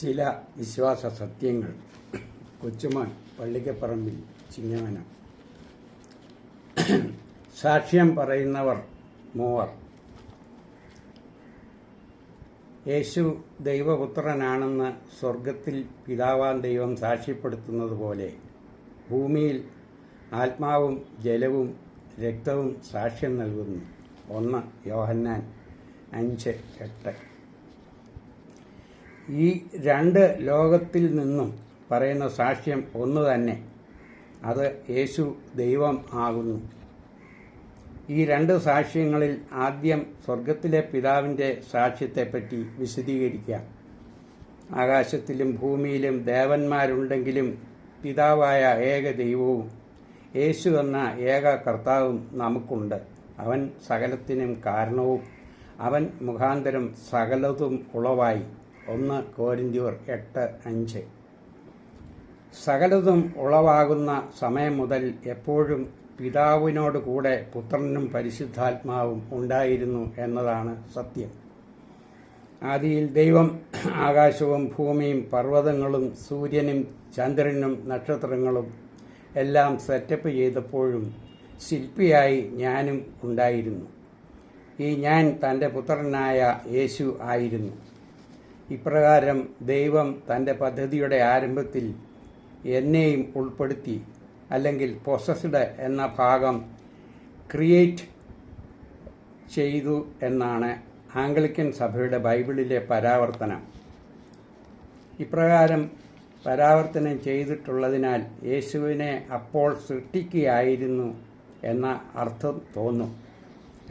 ചില വിശ്വാസ സത്യങ്ങൾ. കൊച്ചുമോൻ, പള്ളിക്കപ്പറമ്പിൽ, ചിങ്ങവനം. സാക്ഷ്യം പറയുന്നവർ മൂവർ. യേശു ദൈവപുത്രനാണെന്ന് സ്വർഗത്തിൽ പിതാവാം ദൈവം സാക്ഷ്യപ്പെടുത്തുന്നത് പോലെ ഭൂമിയിൽ ആത്മാവും ജലവും രക്തവും സാക്ഷ്യം നൽകുന്നു. 1 യോഹന്നാൻ 5:8. ഈ രണ്ട് ലോകത്തിൽ നിന്നും പറയുന്ന സാക്ഷ്യം ഒന്ന് തന്നെ. അത് യേശു ദൈവം ആകുന്നു. ഈ രണ്ട് സാക്ഷ്യങ്ങളിൽ ആദ്യം സ്വർഗത്തിലെ പിതാവിൻ്റെ സാക്ഷ്യത്തെപ്പറ്റി വിശദീകരിക്കാം. ആകാശത്തിലും ഭൂമിയിലും ദേവന്മാരുണ്ടെങ്കിലും പിതാവായ ഏക ദൈവവും യേശു എന്ന ഏക കർത്താവും നമുക്കുണ്ട്. അവൻ സകലത്തിനും കാരണവും അവൻ മുഖാന്തരം സകലതും ഉളവായി. 1 കൊരിന്ത്യർ 8:5. സകലതും ഉളവാകുന്ന സമയം മുതൽ എപ്പോഴും പിതാവിനോട് കൂടെ പുത്രനും പരിശുദ്ധാത്മാവും ഉണ്ടായിരുന്നു എന്നതാണ് സത്യം. ആദിയിൽ ദൈവം ആകാശവും ഭൂമിയും പർവ്വതങ്ങളും സൂര്യനും ചന്ദ്രനും നക്ഷത്രങ്ങളും എല്ലാം സെറ്റപ്പ് ചെയ്തപ്പോഴും ശില്പിയായി ഞാനും ഉണ്ടായിരുന്നു. ഈ ഞാൻ തൻ്റെ പുത്രനായ യേശു ആയിരുന്നു. ഇപ്രകാരം ദൈവം തൻ്റെ പദ്ധതിയുടെ ആരംഭത്തിൽ എന്നെയും ഉൾപ്പെടുത്തി, അല്ലെങ്കിൽ പൊസസ്ഡ് എന്ന ഭാഗം ക്രിയേറ്റ് ചെയ്തു എന്നാണ് ആംഗ്ലിക്കൻ സഭയുടെ ബൈബിളിലെ പരാവർത്തനം. ഇപ്രകാരം പരാവർത്തനം ചെയ്തിട്ടുള്ളതിനാൽ യേശുവിനെ അപ്പോൾ സൃഷ്ടിക്കുകയായിരുന്നു എന്ന അർത്ഥം തോന്നും.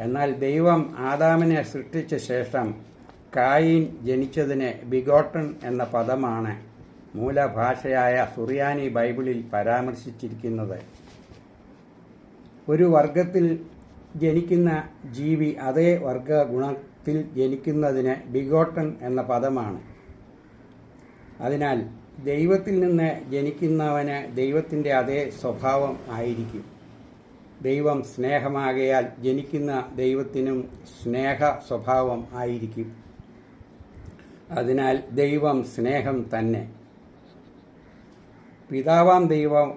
എന്നാൽ ദൈവം ആദാമിനെ സൃഷ്ടിച്ച ശേഷം കായീൻ ജനിച്ചതിന് ബിഗോട്ടൺ എന്ന പദമാണ് മൂലഭാഷയായ സുറിയാനി ബൈബിളിൽ പരാമർശിച്ചിരിക്കുന്നത്. ഒരു വർഗത്തിൽ ജനിക്കുന്ന ജീവി അതേ വർഗ ഗുണത്തിൽ ജനിക്കുന്നതിന് ബിഗോട്ടൺ എന്ന പദമാണ്. അതിനാൽ ദൈവത്തിൽ നിന്ന് ജനിക്കുന്നവന് ദൈവത്തിൻ്റെ അതേ സ്വഭാവം ആയിരിക്കും. ദൈവം സ്നേഹമാകയാൽ ജനിക്കുന്ന ദൈവത്തിനും സ്നേഹ സ്വഭാവം ആയിരിക്കും. അതിനാൽ ദൈവം സ്നേഹം തന്നെ. പിതാവാം ദൈവം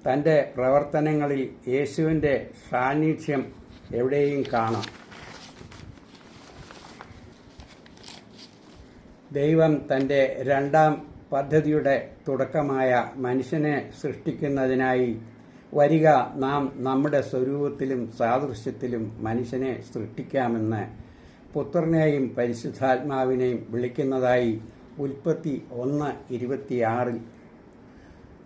തൻ്റെ പ്രവർത്തനങ്ങളിൽ യേശുവിൻ്റെ സാന്നിധ്യം എവിടെയും കാണാം. ദൈവം തൻ്റെ രണ്ടാം പദ്ധതിയുടെ തുടക്കമായ മനുഷ്യനെ സൃഷ്ടിക്കുന്നതിനായി വരിക, നാം നമ്മുടെ സ്വരൂപത്തിലും സാദൃശ്യത്തിലും മനുഷ്യനെ സൃഷ്ടിക്കാമെന്ന് പുത്രനെയും പരിശുദ്ധാത്മാവിനെയും വിളിക്കുന്നതായി ഉൽപ്പത്തി 1:26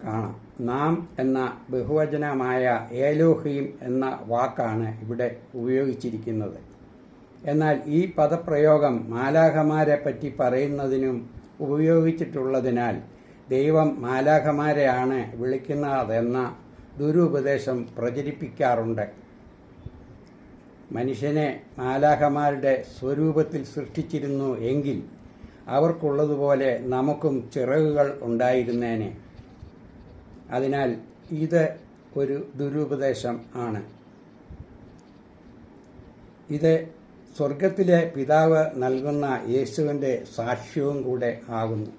കാണാം. നാം എന്ന ബഹുവചനമായ ഏലോഹീം എന്ന വാക്കാണ് ഇവിടെ ഉപയോഗിച്ചിരിക്കുന്നത്. എന്നാൽ ഈ പദപ്രയോഗം മാലാഖമാരെ പറ്റി പറയുന്നതിനും ഉപയോഗിച്ചിട്ടുള്ളതിനാൽ ദൈവം മാലാഖമാരെയാണ് വിളിക്കുന്നതെന്ന ദുരുപദേശം പ്രചരിപ്പിക്കാറുണ്ട്. മനുഷ്യനെ മാലാഖമാരുടെ സ്വരൂപത്തിൽ സൃഷ്ടിച്ചിരുന്നു എങ്കിൽ അവർക്കുള്ളതുപോലെ നമുക്കും ചിറകുകൾ ഉണ്ടായിരുന്നേനെ. അതിനാൽ ഇത് ഒരു ദുരുപദേശം ആണ്. ഇത് സ്വർഗത്തിലെ പിതാവ് നൽകുന്ന യേശുവിൻ്റെ സാക്ഷ്യവും കൂടെ ആകുന്നു.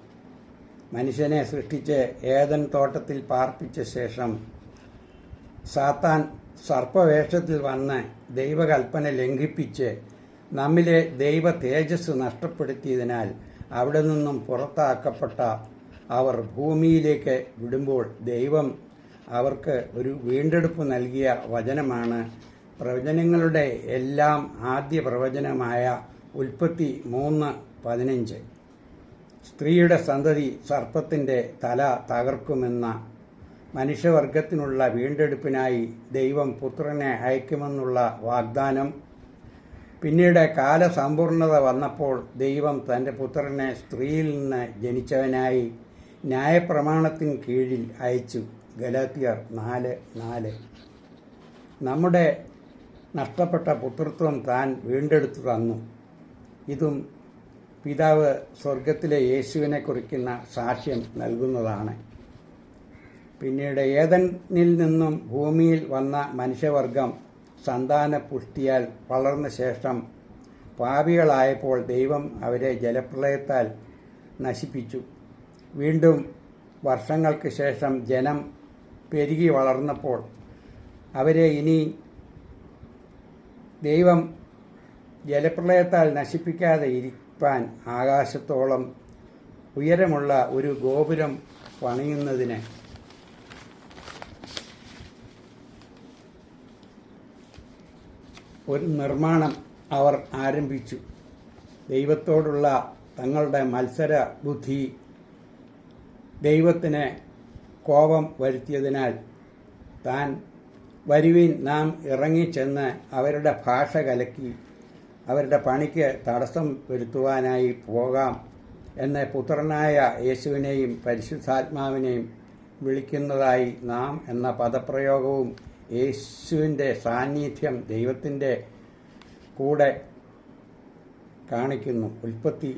മനുഷ്യനെ സൃഷ്ടിച്ച് ഏദൻ തോട്ടത്തിൽ പാർപ്പിച്ച ശേഷം സാത്താൻ സർപ്പവേഷത്തിൽ വന്ന് ദൈവകൽപ്പന ലംഘിപ്പിച്ച് നമ്മിലെ ദൈവ തേജസ് നഷ്ടപ്പെടുത്തിയതിനാൽ അവിടെ നിന്നും പുറത്താക്കപ്പെട്ട അവർ ഭൂമിയിലേക്ക് വിടുമ്പോൾ ദൈവം അവർക്ക് ഒരു വീണ്ടെടുപ്പ് നൽകിയ വചനമാണ് പ്രവചനങ്ങളുടെ എല്ലാം ആദ്യ പ്രവചനമായ ഉൽപ്പത്തി 3:15. സ്ത്രീയുടെ സന്തതി സർപ്പത്തിൻ്റെ തല തകർക്കുമെന്ന മനുഷ്യവർഗത്തിനുള്ള വീണ്ടെടുപ്പിനായി ദൈവം പുത്രനെ അയക്കുമെന്നുള്ള വാഗ്ദാനം. പിന്നീട് കാലസമ്പൂർണത വന്നപ്പോൾ ദൈവം തൻ്റെ പുത്രനെ സ്ത്രീയിൽ നിന്ന് ജനിച്ചവനായി ന്യായപ്രമാണത്തിന് കീഴിൽ അയച്ചു. ഗലാത്യർ 4:4. നമ്മുടെ നഷ്ടപ്പെട്ട പുത്രത്വം താൻ വീണ്ടെടുത്തു തന്നു. ഇതും പിതാവ് സ്വർഗത്തിലെ യേശുവിനെ കുറിക്കുന്ന സാക്ഷ്യം നൽകുന്നതാണ്. പിന്നീട് ഏദനിൽ നിന്നും ഭൂമിയിൽ വന്ന മനുഷ്യവർഗം സന്താന പുഷ്ടിയാൽ വളർന്ന ശേഷം പാപികളായപ്പോൾ ദൈവം അവരെ ജലപ്രളയത്താൽ നശിപ്പിച്ചു. വീണ്ടും വർഷങ്ങൾക്ക് ശേഷം ജനം പെരുകി വളർന്നപ്പോൾ അവരെ ഇനി ദൈവം ജലപ്രളയത്താൽ നശിപ്പിക്കാതെ ഇരിക്കാൻ ആകാശത്തോളം ഉയരമുള്ള ഒരു ഗോപുരം പണിയുന്നതിന് ഒരു നിർമ്മാണം അവർ ആരംഭിച്ചു. ദൈവത്തോടുള്ള തങ്ങളുടെ മത്സര ബുദ്ധി ദൈവത്തിന് കോപം വരുത്തിയതിനാൽ താൻ വരുവിൻ നാം ഇറങ്ങിച്ചെന്ന് അവരുടെ ഭാഷ കലക്കി അവരുടെ പണിക്ക് തടസ്സം വരുത്തുവാനായി പോകാം എന്ന് പുത്രനായ യേശുവിനെയും പരിശുദ്ധാത്മാവിനെയും വിളിക്കുന്നതായി നാം എന്ന പദപ്രയോഗവും യേശുവിൻ്റെ സാന്നിധ്യം ദൈവത്തിൻ്റെ കൂടെ കാണിക്കുന്നു. ഉൽപ്പത്തി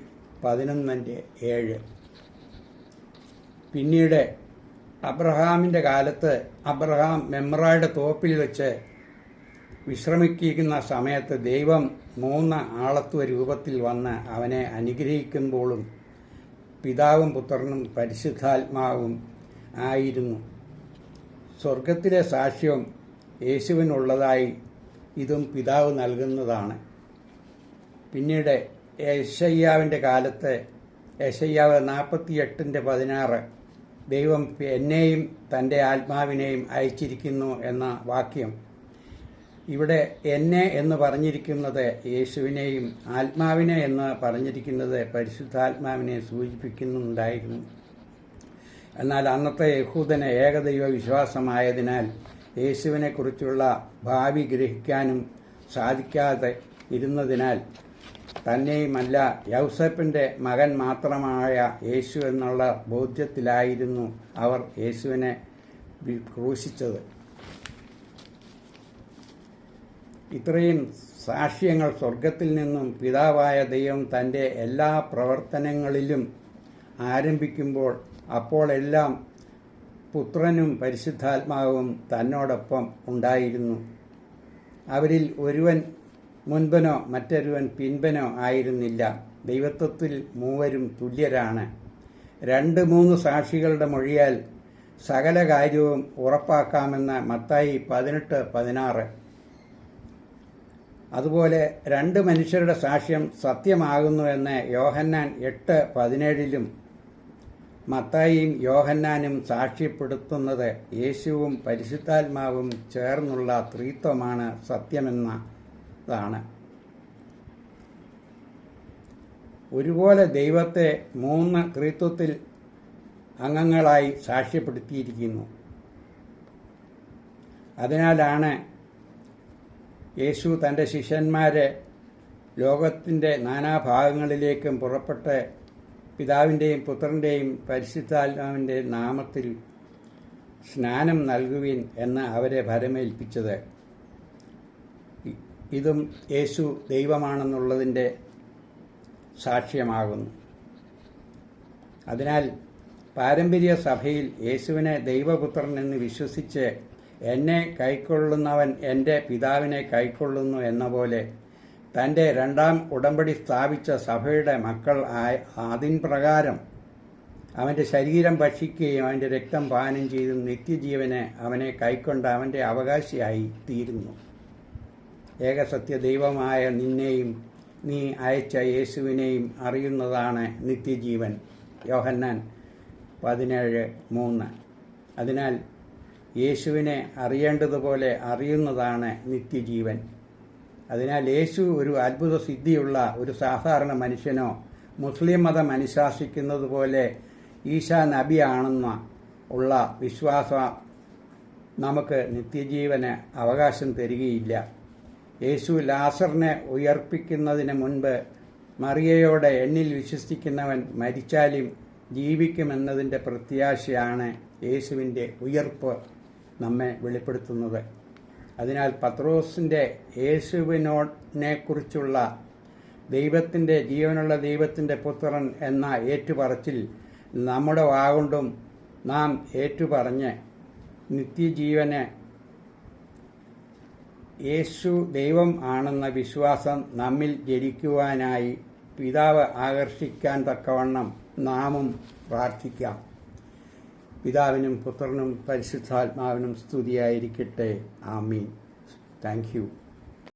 11:7. പിന്നീട് അബ്രഹാമിൻ്റെ കാലത്ത് അബ്രഹാം മെമ്രായുടെ തോപ്പിൽ വെച്ച് വിശ്രമിക്കുന്ന സമയത്ത് ദൈവം 3 ആളത്വ രൂപത്തിൽ വന്ന് അവനെ അനുഗ്രഹിക്കുമ്പോഴും പിതാവും പുത്രനും പരിശുദ്ധാത്മാവും ആയിരുന്നു. സ്വർഗത്തിലെ സാക്ഷ്യം യേശുവിനുള്ളതായി ഇതും പിതാവ് നൽകുന്നതാണ്. പിന്നീട് യെശയ്യാവിൻ്റെ കാലത്ത് യെശയ്യാവ് 48:16 ദൈവം എന്നെയും തൻ്റെ ആത്മാവിനെയും അയച്ചിരിക്കുന്നു എന്ന വാക്യം, ഇവിടെ എന്നെ എന്ന് പറഞ്ഞിരിക്കുന്നത് യേശുവിനെയും ആത്മാവിനെ എന്ന് പറഞ്ഞിരിക്കുന്നത് പരിശുദ്ധാത്മാവിനെ സൂചിപ്പിക്കുന്നുണ്ടായിരുന്നു. എന്നാൽ അന്നത്തെ യഹൂദന് ഏകദൈവ വിശ്വാസമായതിനാൽ യേശുവിനെക്കുറിച്ചുള്ള ഭാവി ഗ്രഹിക്കാനും സാധിക്കാതെ ഇരുന്നതിനാൽ തന്നെയുമല്ല യൗസേപ്പിൻ്റെ മകൻ മാത്രമായ യേശു എന്നുള്ള ബോധ്യത്തിലായിരുന്നു അവർ യേശുവിനെ ക്രൂശിച്ചത്. ഇത്രയും സാക്ഷ്യങ്ങൾ സ്വർഗത്തിൽ നിന്നും പിതാവായ ദൈവം തൻ്റെ എല്ലാ പ്രവർത്തനങ്ങളിലും ആരംഭിക്കുമ്പോൾ അപ്പോഴെല്ലാം പുത്രനും പരിശുദ്ധാത്മാവും തന്നോടൊപ്പം ഉണ്ടായിരുന്നു. അവരിൽ ഒരുവൻ മുൻപനോ മറ്റൊരുവൻ പിൻപനോ ആയിരുന്നില്ല. ദൈവത്വത്തിൽ മൂവരും തുല്യരാണ്. 2-3 സാക്ഷികളുടെ മൊഴിയാൽ സകല കാര്യവും ഉറപ്പാക്കാമെന്ന് മത്തായി 18:16. അതുപോലെ 2 മനുഷ്യരുടെ സാക്ഷ്യം സത്യമാകുന്നുവെന്ന് യോഹന്നാൻ 8:17 മത്തായിയും യോഹന്നാനും സാക്ഷ്യപ്പെടുത്തുന്നത് യേശുവും പരിശുദ്ധാത്മാവും ചേർന്നുള്ള ത്രിത്വമാണ് സത്യമെന്നതാണ്. ഒരുപോലെ ദൈവത്തെ 3 ത്രിത്വത്തിൽ അംഗങ്ങളായി സാക്ഷ്യപ്പെടുത്തിയിരിക്കുന്നു. അതിനാലാണ് യേശു തൻ്റെ ശിഷ്യന്മാരെ ലോകത്തിൻ്റെ നാനാഭാഗങ്ങളിലേക്കും പുറപ്പെട്ട് പിതാവിൻ്റെയും പുത്രൻ്റെയും പരിശുദ്ധാത്മാവിൻ്റെ നാമത്തിൽ സ്നാനം നൽകുവിൻ എന്ന് അവരെ ഭരമേൽപ്പിച്ചത്. ഇതും യേശു ദൈവമാണെന്നുള്ളതിൻ്റെ സാക്ഷ്യമാകുന്നു. അതിനാൽ പാരമ്പര്യ സഭയിൽ യേശുവിനെ ദൈവപുത്രൻ എന്ന് വിശ്വസിച്ച് എന്നെ കൈക്കൊള്ളുന്നവൻ എൻ്റെ പിതാവിനെ കൈക്കൊള്ളുന്നു എന്ന പോലെ തൻ്റെ 2ാം ഉടമ്പടി സ്ഥാപിച്ച സഭയുടെ മക്കൾ അതിൻ പ്രകാരം അവൻ്റെ ശരീരം ഭക്ഷിക്കുകയും അവൻ്റെ രക്തം പാനം ചെയ്തും നിത്യജീവനെ അവനെ കൈക്കൊണ്ട് അവൻ്റെ അവകാശിയായി തീരുന്നു. ഏകസത്യ ദൈവമായ നിന്നെയും നീ അയച്ച യേശുവിനെയും അറിയുന്നതാണ് നിത്യജീവൻ. യോഹന്നാൻ 17:3. അതിനാൽ യേശുവിനെ അറിയേണ്ടതുപോലെ അറിയുന്നതാണ് നിത്യജീവൻ. അതിനാൽ യേശു ഒരു അത്ഭുത സിദ്ധിയുള്ള ഒരു സാധാരണ മനുഷ്യനോ മുസ്ലിം മതം അനുശാസിക്കുന്നത് പോലെ ഈശാ നബിയാണെന്ന ഉള്ള വിശ്വാസം നമുക്ക് നിത്യജീവന് അവകാശം തരികയില്ല. യേശു ലാസറിനെ ഉയർപ്പിക്കുന്നതിന് മുൻപ് മറിയയോടെ എന്നിൽ വിശ്വസിക്കുന്നവൻ മരിച്ചാലും ജീവിക്കുമെന്നതിൻ്റെ പ്രത്യാശയാണ് യേശുവിൻ്റെ ഉയർപ്പ് നമ്മെ വെളിപ്പെടുത്തുന്നത്. അതിനാൽ പത്രോസിൻ്റെ യേശുവിനെക്കുറിച്ചുള്ള ദൈവത്തിൻ്റെ ജീവനുള്ള ദൈവത്തിൻ്റെ പുത്രൻ എന്ന ഏറ്റുപറച്ചിൽ നമ്മുടെ വാഗൊണ്ടും നാം ഏറ്റുപറഞ്ഞ് നിത്യജീവന് യേശു ദൈവം ആണെന്ന വിശ്വാസം നമ്മിൽ ജനിക്കുവാനായി പിതാവ് ആകർഷിക്കാൻ തക്കവണ്ണം നാമും പ്രാർത്ഥിക്കാം. പിതാവിനും പുത്രനും പരിശുദ്ധാത്മാവിനും സ്തുതിയായിരിക്കട്ടെ. ആമീൻ. Thank U.